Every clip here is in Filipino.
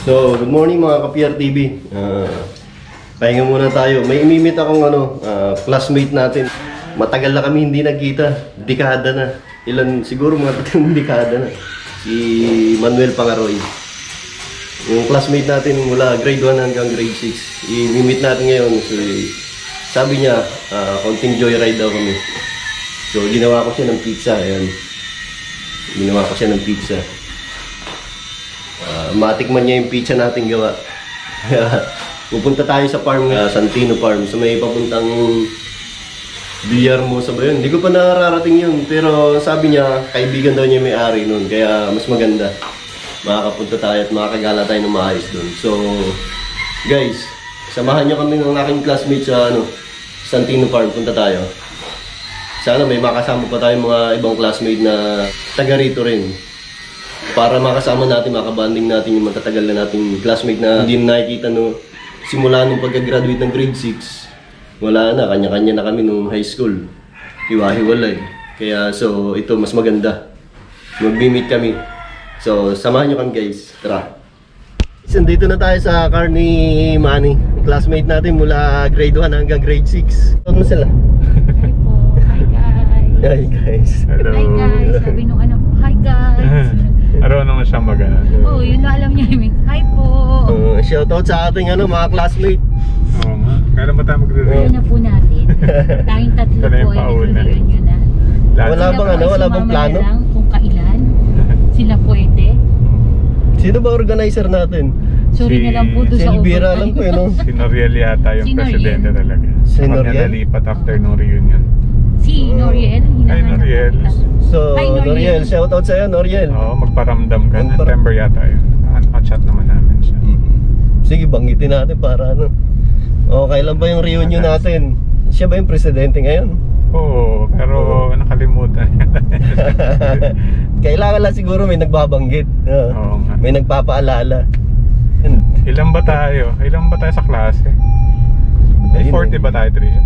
So, good morning mga ka-PR TV. Pahinga muna tayo. May imimit akong classmate natin. Matagal na kami hindi nagkita. Dekada na. Siguro mga tatlong dekada na. Si Manuel Pangaroy. Yung classmate natin mula grade 1 hanggang grade 6. I-meet natin ngayon. So, sabi niya, konting joyride daw kami. So, ginawa ko siya ng pizza. Ayan. Ginawa ko siya ng pizza. Matikman niya yung pizza natin gawa. Pupunta tayo sa farm, Santino Farm. So may papuntang Villarmosa ba yun? Hindi ko pa nararating yun. Pero sabi niya, kaibigan daw niya may-ari nun. Kaya mas maganda. Makakapunta tayo at makakagala tayo ng maayos dun. So, guys, samahan niyo kami ng aking classmates sa Santino Farm. Punta tayo. Sana may makasama pa tayong mga ibang classmate na taga rito rin. Para makasama natin, makabanding natin yung matatagal na nating classmate na hindi na nakikita simula nung pagka-graduate ng grade 6. Wala na, kanya-kanya na kami nung high school. Hiwa-hiwalay. Kaya so, ito mas maganda. Mag-meet kami. So, samahan nyo kami guys. Tara. Dito na tayo sa car ni Manny. Classmate natin mula grade 1 hanggang grade 6. Ano sila? Hi po. Hi guys. Hi guys. Hello. Hi guys. Sabi nung anak ko, hi guys. Araw naman siyang magana. Oh, yun na alam niya. Hi po. Shoutout sa ating mga classmate. Oo nga. Kailan ba tayo magre-reunion? Ayun na po natin. Tayong tatlo Ito na yung po ay pauna. nag-reunion na. Wala bang wala bang plano? Lang kung kailan sila pwede. Sino ba organizer natin? Sorry na lang po doon Si sa Elvira lang po Si Noriel yata yung Si Noriel. presidente talaga. Si Kapag Noriel? nalipat after nung reunion. Si Noriel. Hi Noriel. So, Hi, Noriel. Noriel, shoutout sa'yo, Noriel. Oo, magparamdam ka. September yata yun. Nakachat naman namin siya. Sige, banggitin natin para kailan ba yung reunion natin? Siya ba yung presidente ngayon? Oo, pero nakalimutan. Kailangan lang siguro may nagbabanggit. Oo nga. May nagpapaalala. Ilan ba tayo? Ilan ba tayo sa klase? May 40 ba tayo, Trisha?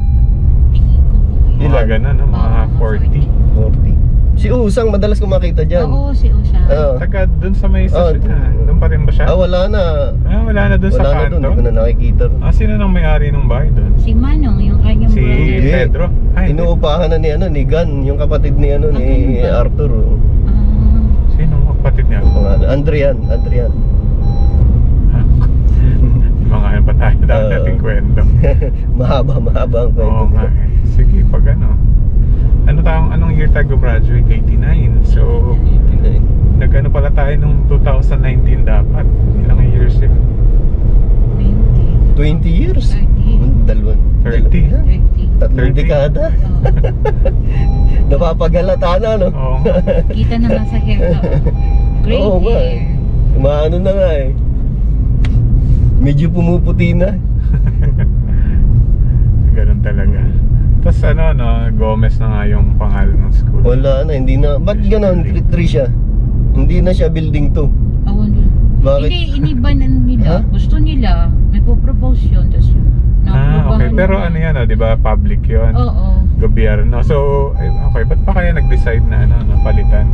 Mga ganun, mga 40. 40. Si Usang madalas ko makita dyan. Oo, si Usang. Taga dun sa may sasyon na. Doon pa rin ba siya? Wala na. Wala na dun sa kanto. Hindi ko na nakikita. Sino nang may-ari ng bahay doon? Si Manong, yung kanyang Si brother. Pedro. Inuupahan na ni Gan, yung kapatid ni ni Arthur. Sino ang kapatid niya? Adrian. Mga yan pa tayo dahil nating kwento. mahaba ang kwento. Oo nga. Sige, pag anong year tayo graduate? 89. So, nag-ano pala tayo nung 2019 dapat. Ilang years yun? 20 years? 30. 30. Tatlong 30. dekada. Napapagalata na, no? Oo nga. Kita naman sa hair ko. Great Oo nga hair. Maano na nga medyo pumuputi na. Ganun talaga. Tapos Gomez na nga yung pangalan ng school. Wala na, hindi na. Ba't ganon, Trisha? Hindi na siya building 2. Bakit? Hindi, iniba na nila. Ha? Gusto nila. May propose yun. Tapos Okay. Pero yan, di ba, public yun? Oo. Gobyerno. So, okay, ba't pa kaya nag-decide na palitan?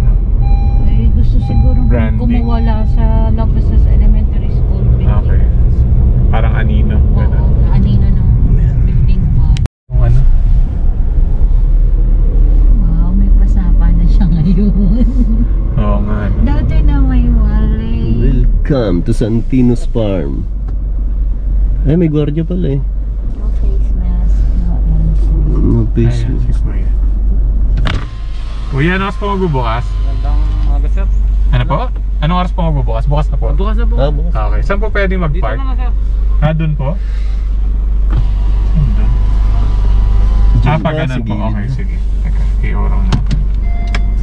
Eh, gusto siguro Branding. kumuwala sa Locasas Elementary School building. Okay. Parang anino. Oo, na anino ng building mo. Kung ano? Wow, may pasapa na siya ngayon. Oo nga. Dati na may wali. Welcome to Santino's Farm. Ay, may gwardiya pala No face mask. No face Ayan, si Kuya. Kuya, ano oras po magbubukas? Magandang umaga, sir. Ano po? Anong oras po magbubukas? Bukas na po? Bukas na po. Bukas. Okay. Saan po pwede Dito mag-park? na, sir. Doon po? Doon. Pag ganun po. Okay, sige. Teka, i-orong na.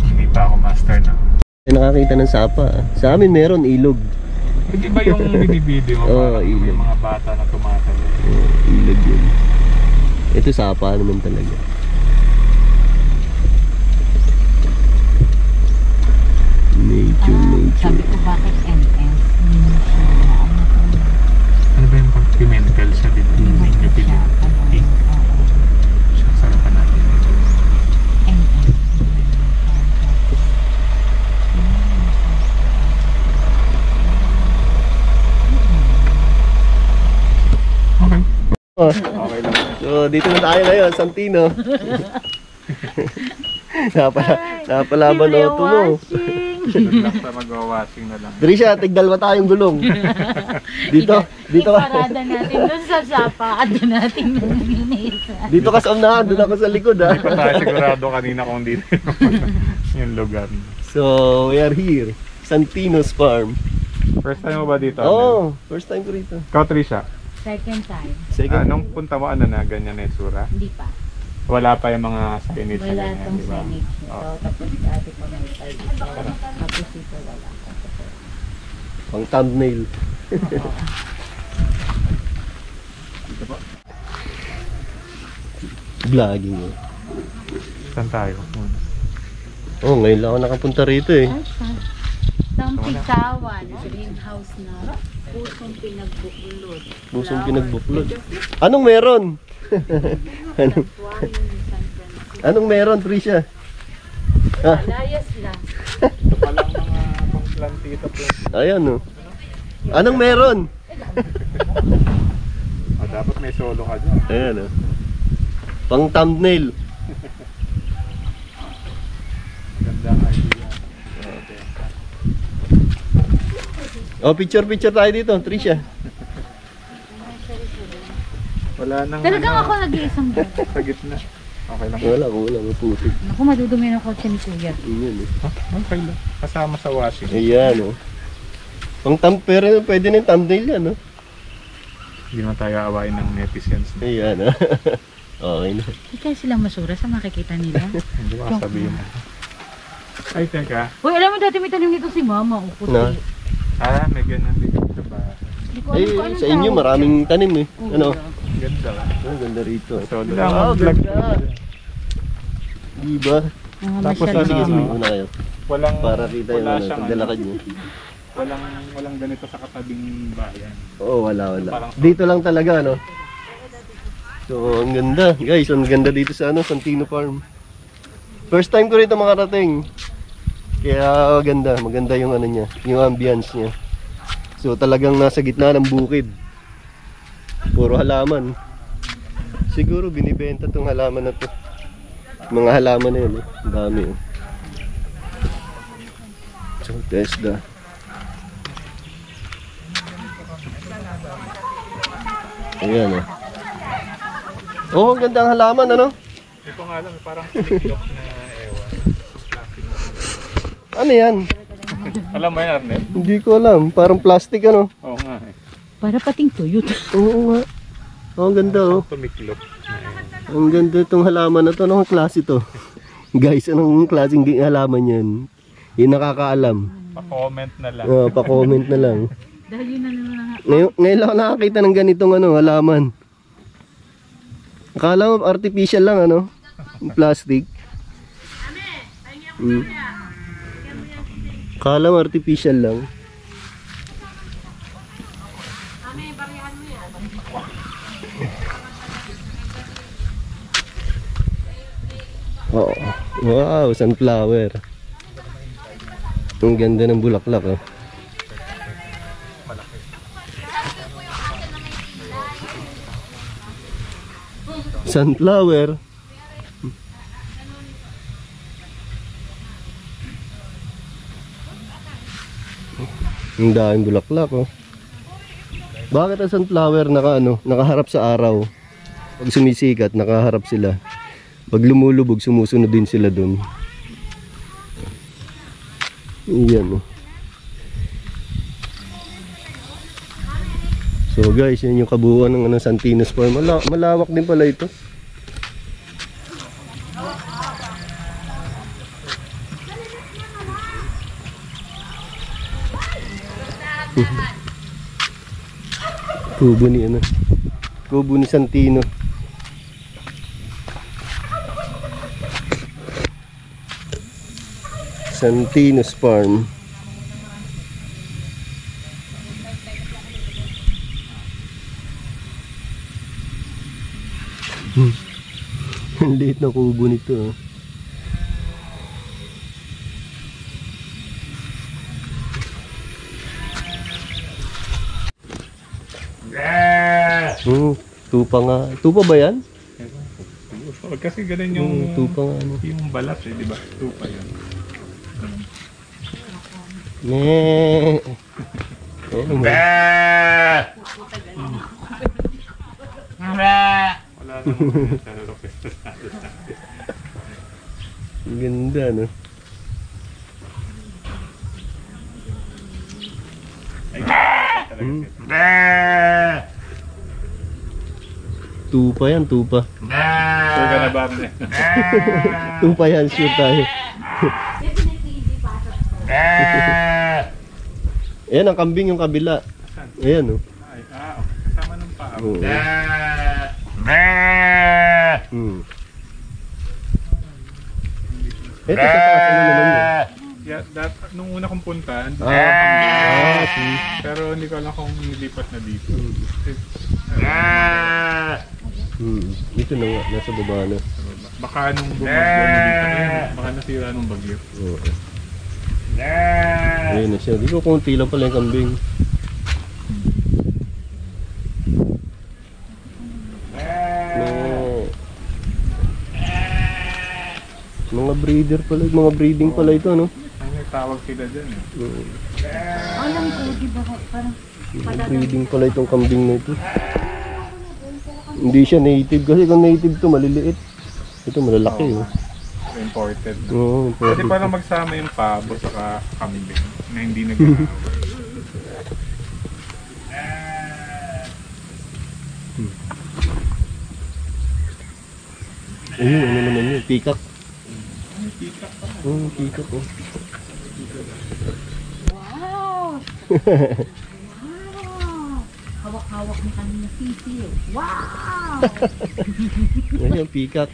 Hindi pa ako master na. Nakakita ng sapa. Sa amin meron ilog. Hindi ba yung binibideo mo? Oo, Parang may ilog. mga bata na tumatalo. Ilog yun. Ito sapa naman talaga. Nature. Sabi ko bakit NS? Hindi mo siya ano to. Ano ba yung pag-pimentel siya dito? Hindi nyo siya. pink. Siya, sarapan natin. NS. Oh. Okay lang. So, dito na tayo ngayon, Santino. Napalaban auto mo. Doon lang sa mag-washing na lang. Trisha, tigdalwa tayong gulong. Dito Iparada natin doon sa sapa at doon natin Dito ka sa unahan, doon ako sa likod ha. Hindi pa tayo sigurado kanina kung dito yung lugar. So, we are here. Santino's Farm. First time mo ba dito? Oh, first time ko rito. Ikaw, Trisha? Second time. Second. Nung punta mo, ano na, ganyan na yung sura? Hindi pa. Wala pa yung mga signage na Wala ganyan, tong di ba? signage nito. Oh. Tapos dati pa may side ito. Tapos ito wala. Pang thumbnail. Vlogging mo. Saan tayo? Oh, ngayon lang ako nakapunta rito eh. Ay, saan? Tampisawan. Greenhouse na pusong pinagbuklod. Pusong pinagbuklod. Anong meron? Anong meron, Trisha? Ah, Layas lang. Ito palang mga pang-plantito. ayan oh. Anong meron? Dapat may solo ka dyan. Ayan oh. Pang thumbnail. Magandang idea. Oh, picture tayo dito, Trisha. Wala nang Talagang ako nag-iisang doon. sa gitna. Okay lang. Wala, putik. Ako madudumi ng kotse ni Kuya. Ayan oh. Okay lang. Kasama sa washing. Ayan oh. Pang pero pwede na yung thumbnail yan oh. Hindi naman tayo awayin ng netizens. Ayan oh. Okay na. Hindi kaya silang masura sa makikita nila. Hindi ko sabihin mo. Ay, teka. Uy, alam mo dati may tanim nito si Mama. O, puti. Na? May ganun dito sa bahay. Hindi ko alam kung anong Sa inyo tawag maraming tanim eh. dyan. Ano? Ganda. Oh, ganda rito. Solo Oh, lang. Vlog. ganda. Diba? Ah, Tapos masyado. Sige, sige, ano? una kayo. Walang, Para kita yung wala ano, siyang paglalakad nyo. Walang ganito sa katabing bayan. Oo, wala. Dito lang talaga, no? So, ang ganda. Guys, ang ganda dito sa ano, Santino Farm. First time ko rito makarating. Kaya maganda yung ano niya, yung ambience niya. So, talagang nasa gitna ng bukid. Puro halaman. Siguro binibenta tong halaman na to. Mga halaman na yun, eh. Ang dami, oh. So, Tesla. Ayan, oh. Oh, ang ganda ang halaman, ano? Ito nga lang, parang slick-lock na ewan. Ano yan? Alam mo yan, Arnel? Hindi ko alam. Parang plastic, ano? Oo nga eh. Para pating tuyot. Oo nga. Oh, ang ganda, oh. Tumiklop na ewan. Ang ganda itong halaman na to. Anong klase to? Guys, anong klaseng halaman yan? Yung nakakaalam. Pa-comment na lang. Oh, pa-comment na lang. Dahil yun na naman. Ngayon lang ako nakakita ng ganitong ano, halaman. Akala mo artificial lang, ano? Plastic. Akala mo artificial lang. Oh, wow, sunflower. Ang ganda ng bulaklak, oh. Sunflower. Ang daming bulaklak, oh. Bakit ang sunflower nakaharap sa araw? Pag sumisikat, nakaharap sila. Pag lumulubog, sumusunod din sila dun. Iyan, oh. So guys, yan yung kabuuan ng Santino's Farm. Malawak din pala ito. Kubo ni Santino. Santino's Farm. Ang liit na kubo nito, oh. Yeah! Tupa nga. Tupa ba yan? Kasi ganun yung Tupa nga. Ano. yung balat eh, di ba? Tupa yun. Nee. Wala naman sa Lopez. Ang ganda, no? Tupa yan, tupa. Sure ka na ba? Tupa yan, sure tayo. Ayan, ang kambing yung kabila. Ayan, no? Ay, kasama ng paa. Oo. Ito sa taas, ano naman yun? Yeah, nung una kong punta, pero hindi ko alam kung nilipat na dito. Dito na nga, nasa baba na. Baka nung bumagyo, nilipat na yun. Baka nasira nung bagyo. Oo. Ayan na siya. Di ko konti lang pala yung kambing. Mga breeder pala, mga breeding pala ito, no? Ay, nagtawag sila dyan eh. Alam ko, di ba parang Mga breeding pala itong kambing na ito. Hindi siya native kasi kung native to maliliit. Ito malalaki, oh. Imported. Oo, Pwede parang magsama yung pabo saka kambing na hindi nag-aaway. Ayun, ano naman yun? Peacock. Peacock pa. Oo, peacock, oh. wow! Wow! Hawak-hawak ni kanina sisiyo. Wow! Ayun, peacock.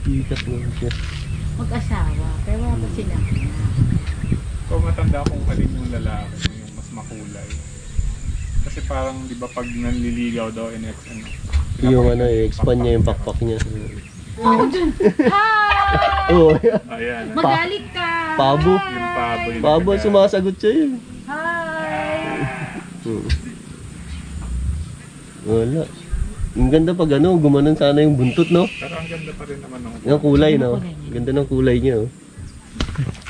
Peacock naman siya. Mag-asawa, pero wala pa sila. So matanda kong alin yung lalaki, yung mas makulay. Kasi parang di ba pag nanliligaw daw Yung ano, expand niya yung pakpak niya. Ako dun! Hi! Oo, ayan. Magalit ka! Pabo. Yung pabo yung Pabo ang sumasagot siya yun. Hi! Wala. Ang ganda pag ano, gumanon sana yung buntot, no? Pero ang ganda pa rin naman ng Yung kulay, no? Ganda ng kulay niya, oh.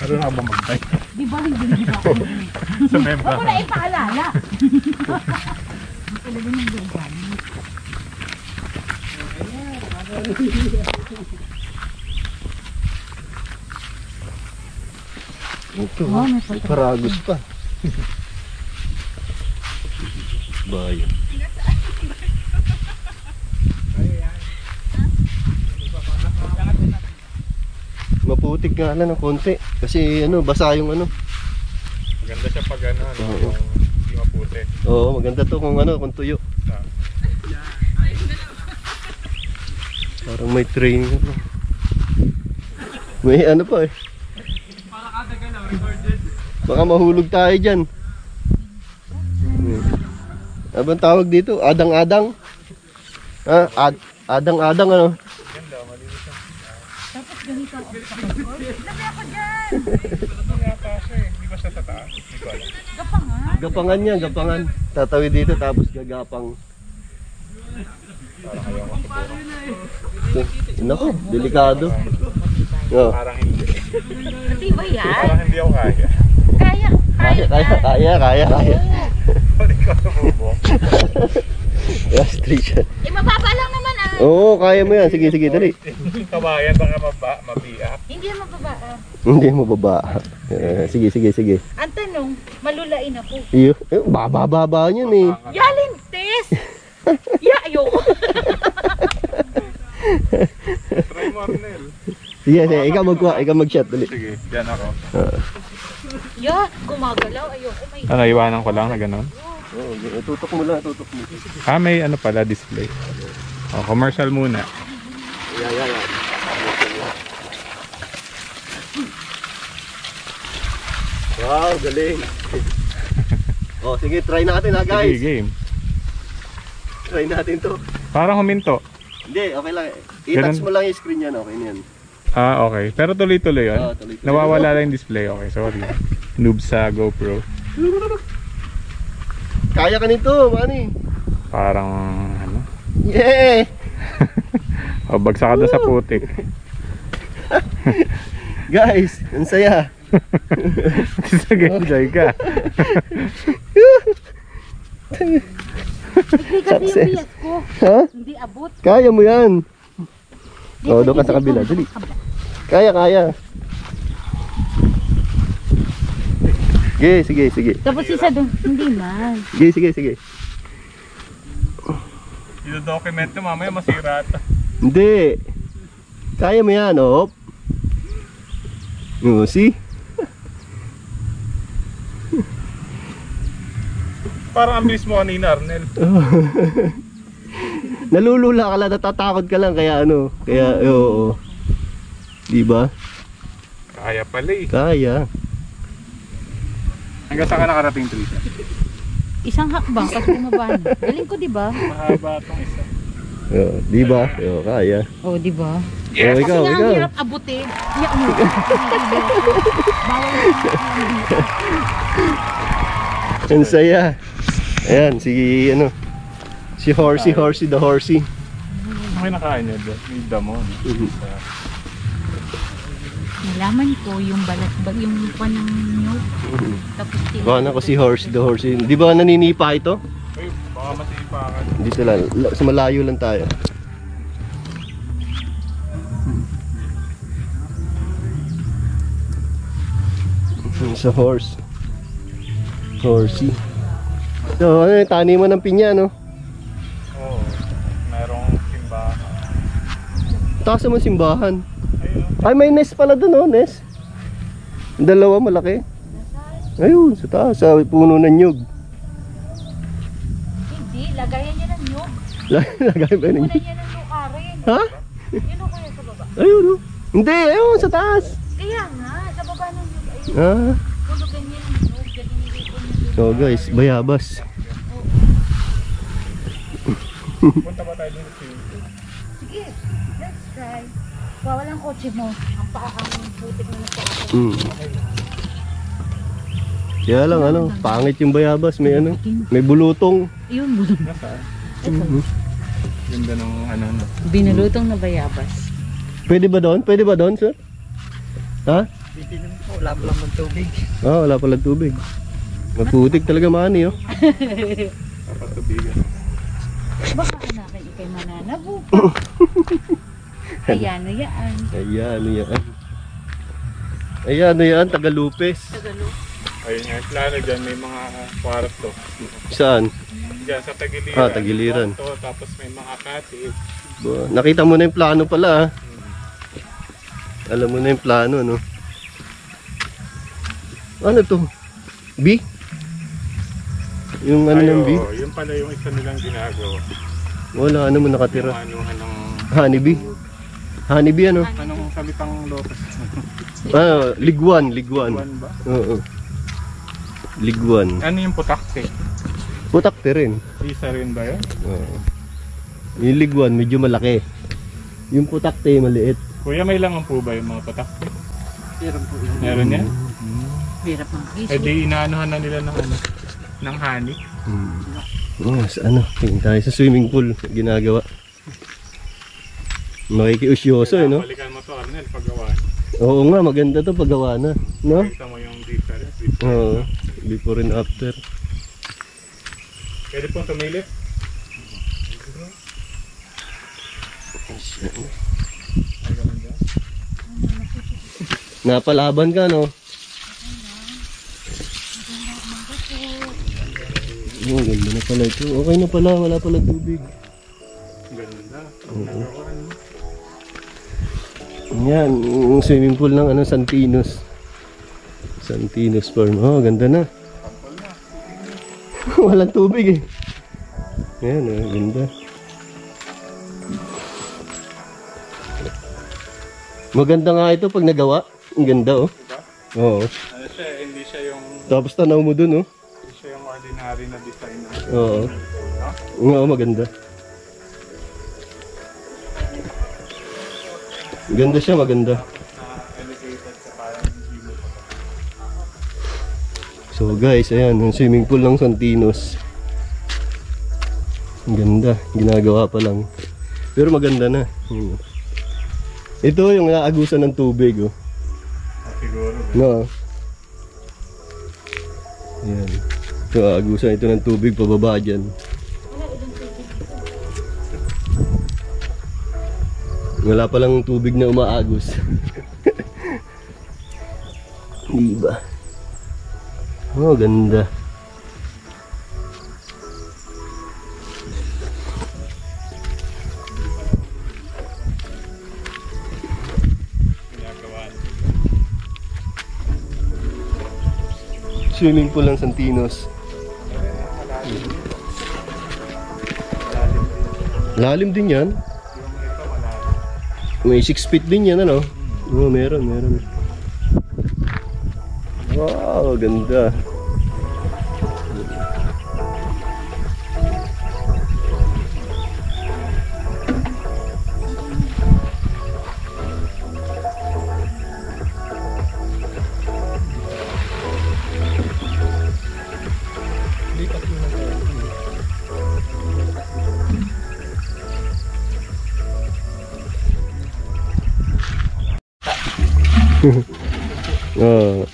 Pero na ba magtay? Di ba hindi ba ako? Sa membra. Ako na ipaalala. Talaga ng lugan. Ito, Oh, may may paragos pa. Bayo. Maputik nga lang ng konti. Kasi ano, basa yung ano. Maganda siya pag ano, Oo. yung hindi maputi. Oo, maganda to kung ano, kung tuyo. Parang may train. Ano. May ano pa eh. Baka mahulog tayo dyan. Abang tawag dito? Adang-adang? Ha? Adang-adang ano? Ganda, malinis siya. Tapos ganito ako. Labi ako dyan! Hindi yata siya eh. Hindi ba siya sa taas? Hindi ko alam. Gapangan. Gapangan niya, gapangan. Tatawid dito tapos gagapang. Parang ayaw ko siguro. Nako, delikado. Oh. Parang hindi. Pati ba yan? Parang hindi ako kaya. Kaya. Kaya. Hindi ko sumubok. Yes, straight siya. Eh, mababa lang naman ah. Oo, kaya mo yan. Sige, dali. Kabayan, baka mabiyak. Hindi yan mababa ah. Hindi mo baba. Sige. Ang tanong, malulain ako. Iyo, baba niyan eh. Yalintes! Ayoko. Try mo, Arnel. Sige, ikaw mag-shot dali. Sige, yan ako. Gumagalaw. Ayoko. May Ano, iwanan ko lang na gano'n? Oo, tutok mo lang, tutok mo. May ano pala, display. Commercial muna. Yeah. Wow, galing. Sige, try natin ha guys. Sige, game. Try natin to. Parang huminto. Hindi, okay lang. I-touch Ganun. mo lang yung screen yan, okay na yan. Okay. Pero tuloy-tuloy yun. Oo, tuloy-tuloy. Nawawala lang yung display. Okay, sorry. Noob sa GoPro. Kaya ka nito, Manny. Parang, ano, Yay! O, bagsak ka doon sa putik. Guys, ang saya. Sige, enjoy ka. Hindi kasi yung Success. bias ko. Ha? Hindi abot. Kaya mo yan. O, doon ka sa kabila. Dali. Kaya, kaya. Sige. Tapos isa doon, hindi man. Sige. Yung document mo, mamaya masira ata. Hindi. Kaya mo yan, op. Oh, see? Parang ang bilis mo kanina, Arnel. Nalulula ka lang, natatakot ka lang, kaya ano. Kaya, oo. Diba? Kaya pala eh. Kaya. Hanggang saan ka nakarating, Trisha? Isang hakbang, kasi bumaba na. Galing ko, di ba? Mahaba itong isa. Oo, diba? Oo, kaya. Oh, di ba? Oo, Kasi ikaw, nga ang ikaw. hirap abutin. Iyak mo. Bawal na. Ang saya. Ayan, si Horsey the Horsey. Okay, nakain niya doon. May damo. Nalaman ko yung balat, yung panang nyo. Tapos Baka ko si Horsey the Horsey. Di ba naninipa ito? Ay, baka masipakan. Dito lang, sa malayo lang tayo. Sa Horsey. So, ano yung taniman ng pinya, no? Oo. Merong simbahan. Taas naman simbahan. Ayun. Ay, may nest pala doon, oh, nest. Dalawa malaki. Ayun, sa taas, sa puno ng nyug. Hindi, lagayan niya ng nyog. Lagay ba ng Kunan nyug? niya ng lukarin. Ha? Yun o kaya sa baba. Ayun, oh. Hindi, ayun, sa taas. Kaya nga, sa baba ng nyog. Ayun, Ah. tulugan niya ng nyog. Galing ko ng So guys, bayabas. Punta ba tayo dun sa swimming pool? Sige, let's try. Walang kotse mo. Ang putik na nasa ako. Mm. Kaya lang ano, pangit yung bayabas, may bulutong. Yun, bulong. Nasaan? Ito. Ganda ng ano. Binulutong na bayabas. Pwede ba doon? Pwede ba doon, sir? Ha? Wala pa lang tubig. Ah, wala pala tubig. Maputik talaga mani, oh. Dapat tubigan. Baka hanapin ikay mananabo pa. Ayan na yan. Ayan, Tagalupes. Tagalog. Ayun nga, plano dyan, may mga kwarto. Saan? Dyan sa Tagiliran. Ah, Tagiliran. Kwarto, tapos may mga cottage. Nakita mo na yung plano pala, ha? Alam mo na yung plano, no? Ano to? B? Yung ano ng B? Oo, yun pala yung isa nilang ginagawa. Wala, ano mo nakatira? Yung anong Honeybee? Honeybee, ano? anong salitang lotus? Ah, liguan. Buwan ba? Oo. Liguan. Ano yung putakte? Putakte rin. Isa rin ba yun? Oo. Yung liguan, medyo malaki. Yung putakte, maliit. Kuya, may langan po ba yung mga putakte? Meron po yun. Meron yan? Hirap ng Eh kiso. di inaanohan na nila ng honey. Oh, sa ano? Tingin tayo sa swimming pool. Ginagawa. Makikiusyoso, eh, no? Balikan mo to, Arnel, paggawa. Oo nga, maganda to paggawa na. No? Kita mo yung difference. Oo. Before and after. Pwede pong tumilip. Ay, ganun dyan. Napalaban ka, no? Oh, ganda na pala ito. Okay na pala, wala pala tubig. Ganda. Oo. Yan, yung swimming pool ng ano, Santinos. Santinos Farm. Oh, ganda na. Walang tubig, eh. Yan, oh, ganda. Maganda nga ito pag nagawa. Ang ganda, oh. Diba? Oo. Ano siya, hindi siya yung Tapos tanaw mo dun, oh. hindi siya yung ordinary na design. Oo. No? Oo, maganda. Ganda siya, maganda. Elevated sa parang view. So guys, ayan, yung swimming pool ng Santinos. Ang ganda, ginagawa pa lang. Pero maganda na. Ito yung naagusan ng tubig, oh. Siguro. No. Ayan. So, agusan ito ng tubig pababa dyan. Wala palang tubig na umaagos. Diba? Oh, ganda. Swimming pool ng Santinos. Lalim din yan. May 6 feet din yan, ano? Oo, meron. Wow, ganda. Oh.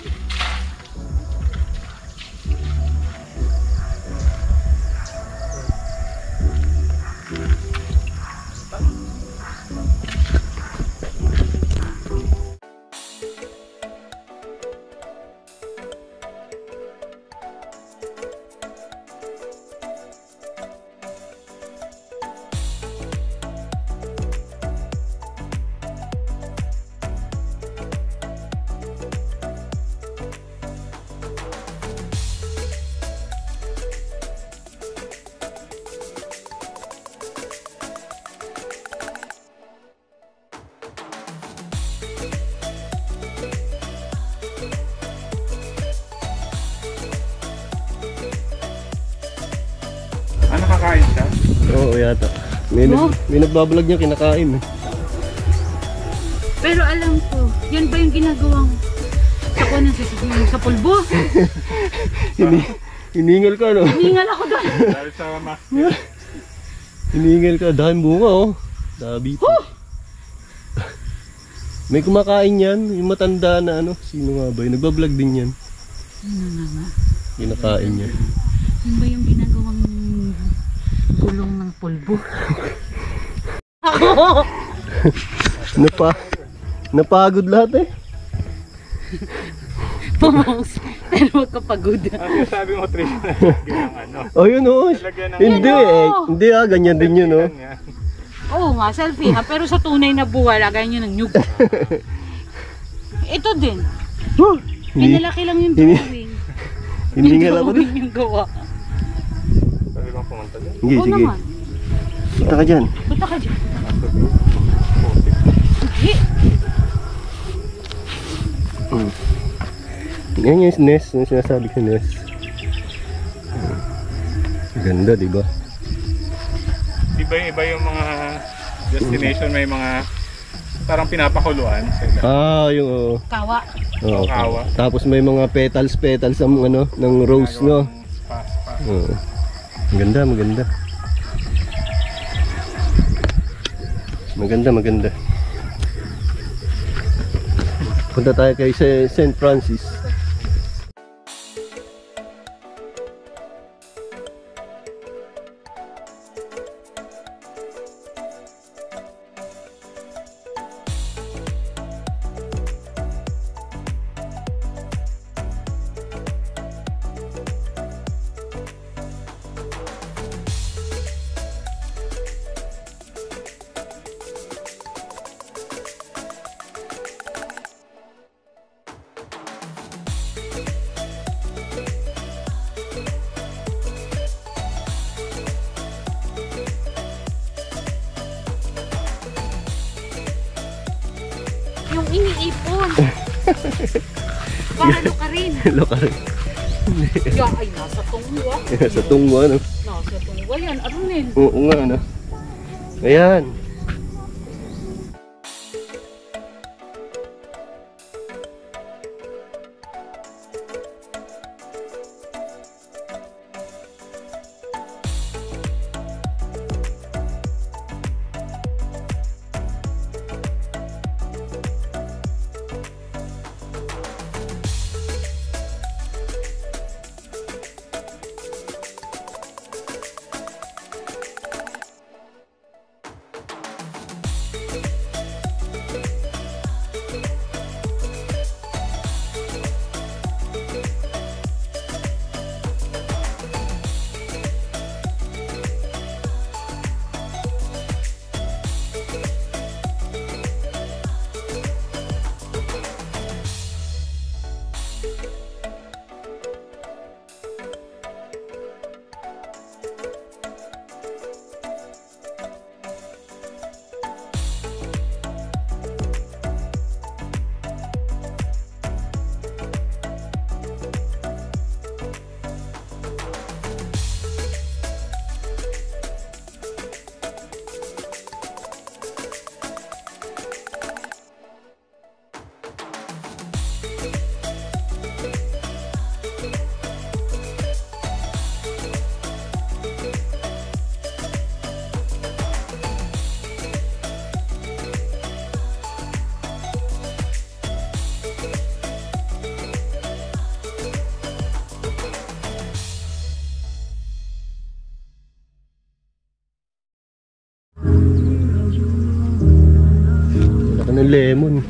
Ano kakain siya? Oo, yata. May nagbablog niya kinakain. Pero alam ko, yan ba yung ginagawang sakunan sa pulbo? Hiningal ka, no? Hiningal ako doon. Dahil sa master. Hiningal ka. Dahil bunga, oh. Dabi po. May kumakain yan. Yung matanda na ano. Sino nga ba? Yung nagbablog din yan. Ano nga? Kinakain niya. Yan ba yung ginagawang gulong ng pulbo? Napagod lahat eh. Pumungs. Pero magkapagod. Ano sabi mo, Trish? Ganyan ano? Oh, yun oh. Lagyan ng- Hindi Yan, eh. oh. Hindi ah, ganyan din yun oh. Yan. Oo nga, selfie ha. Pero sa tunay na buhay, lagay nyo ng nyug. Ito din. Pinalaki lang yung drawing. Hiningal ako din. Drawing yung gawa. Sabi bang pumunta dyan? Sige, Oo sige. naman. Punta ka dyan. Punta ka dyan. Putik. Sige. Yan yung nest. Yung sinasabi ko nest. Ganda, diba? Iba yung mga destination, may mga parang pinapakuluan sila. Ah, yung oh. Kawa. Oh, Kawa. tapos may mga petals ang ano ng rose, no. Spa. Oo. Maganda. Maganda. Punta tayo kay St. Francis. Yung iniipon. Para ka rin. Lokal. Ya, ay, nasa tungwa. Sa tungwa, no. Nasa tungwa yan. Arunin. Oo nga, no. Ayan. ng lemon.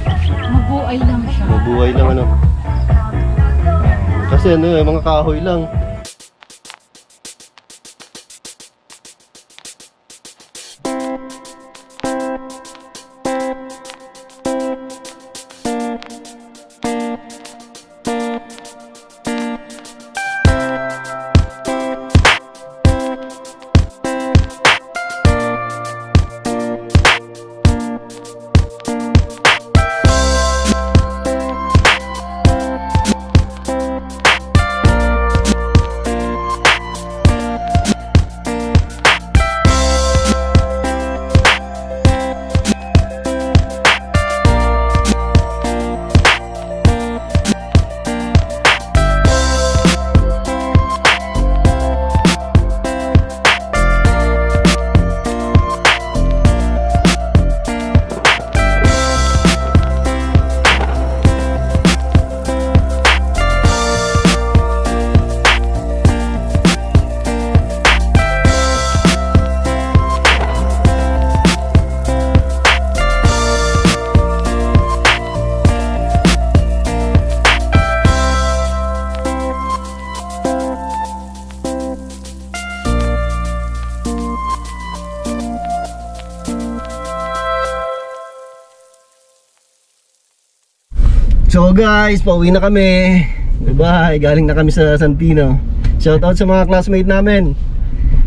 Mabuhay lang siya. Mabuhay lang ano. Kasi ano, mga kahoy lang. So guys, pauwi na kami. Bye-bye, galing na kami sa Santino. Shoutout sa mga classmate namin.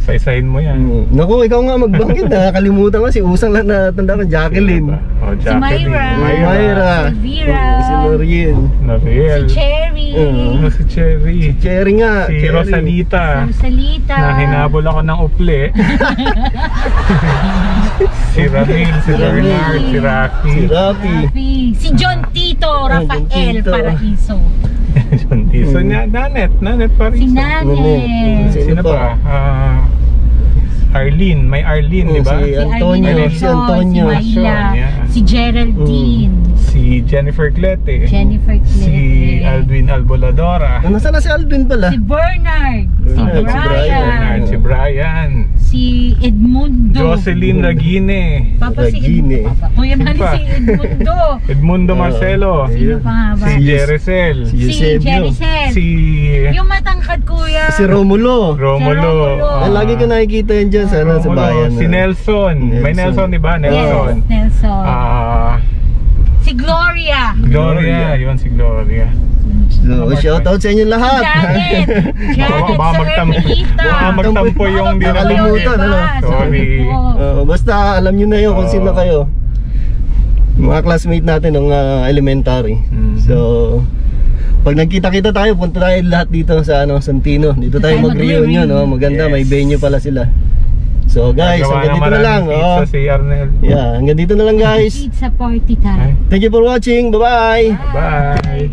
Isa-isahin mo yan. Naku, ikaw nga magbanggit na. Nakalimutan ko si Usang lang na tanda ko, Jacqueline. Oh, Si Jacqueline. Myra. Si Vera. Si Lorien. Nariel. Si Cherry. Si Cherry. Cherry nga. Si Cherry. Rosalita. Rosalita. Na hinabol ako ng uple. Si Ramil, si Bernard, si Rocky. Si Rafi. Rafi. Si John Tito. Rafael Tito. Paraiso. John Tiso niya. Nanet Pariso. Si Nanet. Sino Sino pa? Arlene. May Arlene, di ba? Si Antonio. Arlene Si Alonso, Antonio. Si Myla. Yeah. Si Geraldine. Si Jennifer Clete. Jennifer Clete. Si Alvin Alboladora. Nasaan na si Alvin pala? Si Bernard. Bernard, si Brian. Bernard, si Brian. Si Edmundo. Jocelyn Ragine. Papa si Ragine. Edmundo. Kuya Sino Manny pa? si Edmundo. Edmundo Marcelo. Sino pa nga ba? Si Jerecel. Si Si Eusebio. Jericel. Si Yung matangkad kuya. Si Romulo. Romulo. Romulo. Lagi ko nakikita yan dyan sa Romulo. bayan. Si Nelson. May Nelson, di ba? Nelson. Yes, Nelson. Si Gloria. Gloria. Yun si Gloria. So, shoutout sa inyo lahat. Janet. Janet Baka sa magtampo. Ermita. Baka magtampo yung di Nakalimutan, ano? Sorry. Basta alam nyo na yun kung sino kayo. Mga classmate natin ng elementary. So, pag nagkita-kita tayo, punta tayo lahat dito sa Santino. Dito tayo mag-reunion. Maganda, may venue pala sila. So guys, hanggang dito na lang. Pizza si Arnel. Yeah, hanggang dito na lang guys. Pizza party time. Thank you for watching. Bye-bye. Bye.